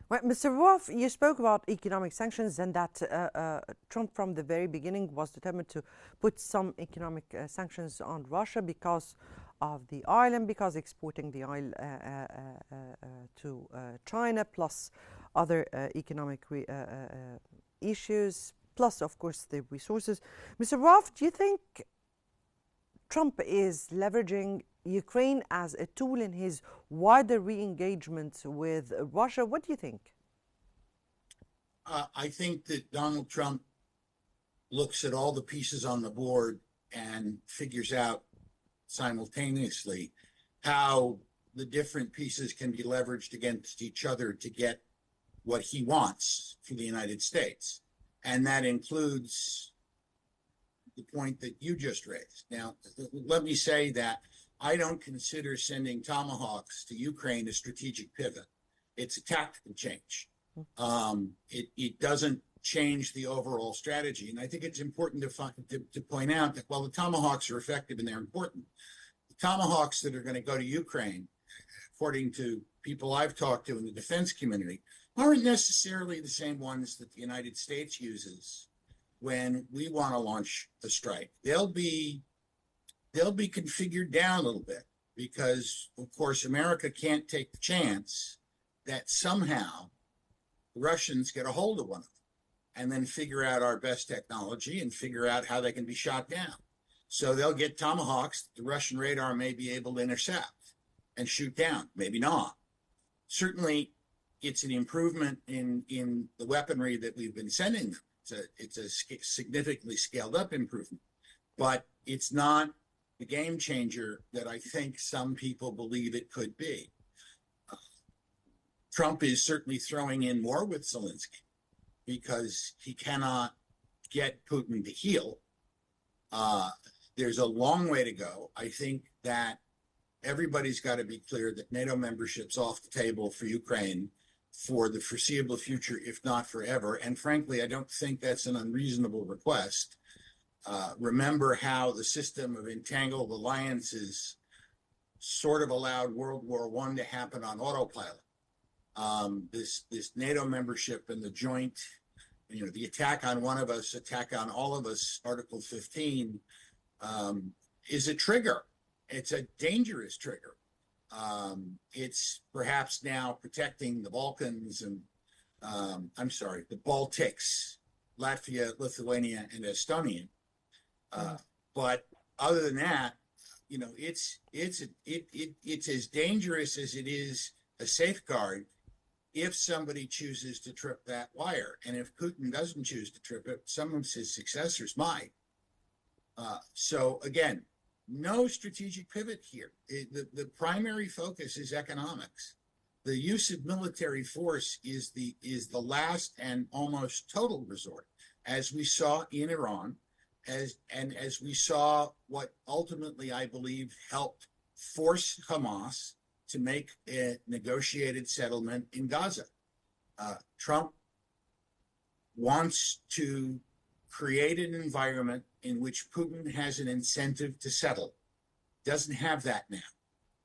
Well, Mr. Wolf, you spoke about economic sanctions and that Trump from the very beginning was determined to put some economic sanctions on Russia because of the oil and because exporting the oil to China, plus other economic issues, plus, of course, the resources. Mr. Wolf, do you think Trump is leveraging Ukraine as a tool in his wider re-engagement with Russia? What do you think? I think that Donald Trump looks at all the pieces on the board and figures out simultaneously how the different pieces can be leveraged against each other to get what he wants for the United States. And that includes the point that you just raised. Now, let me say that I don't consider sending Tomahawks to Ukraine a strategic pivot. It's a tactical change. It doesn't change the overall strategy. And I think it's important to point out that while the Tomahawks are effective and they're important, the Tomahawks that are going to go to Ukraine, according to people I've talked to in the defense community, aren't necessarily the same ones that the United States uses when we want to launch a strike. They'll be configured down a little bit because, of course, America can't take the chance that somehow the Russians get a hold of one of them and then figure out our best technology and figure out how they can be shot down. So they'll get Tomahawks that the Russian radar may be able to intercept and shoot down, maybe not. Certainly, it's an improvement in the weaponry that we've been sending them. It's a significantly scaled up improvement, but it's not the game changer that I think some people believe it could be. Trump is certainly throwing in more with Zelensky because he cannot get Putin to heel. There's a long way to go. I think that everybody's got to be clear that NATO membership's off the table for Ukraine for the foreseeable future, if not forever. And frankly, I don't think that's an unreasonable request. Remember how the system of entangled alliances sort of allowed World War I to happen on autopilot. This NATO membership and the joint, the attack on one of us, attack on all of us, Article 15, is a trigger. It's a dangerous trigger. It's perhaps now protecting the Balkans and, the Baltics, Latvia, Lithuania, and Estonia. But other than that, it's as dangerous as it is a safeguard if somebody chooses to trip that wire. And if Putin doesn't choose to trip it, some of his successors might. So again, no strategic pivot here. The primary focus is economics. The use of military force is the last and almost total resort, as we saw in Iran, as we saw what ultimately I believe helped force Hamas to make a negotiated settlement in Gaza. Trump wants to create an environment in which Putin has an incentive to settle. Doesn't have that now.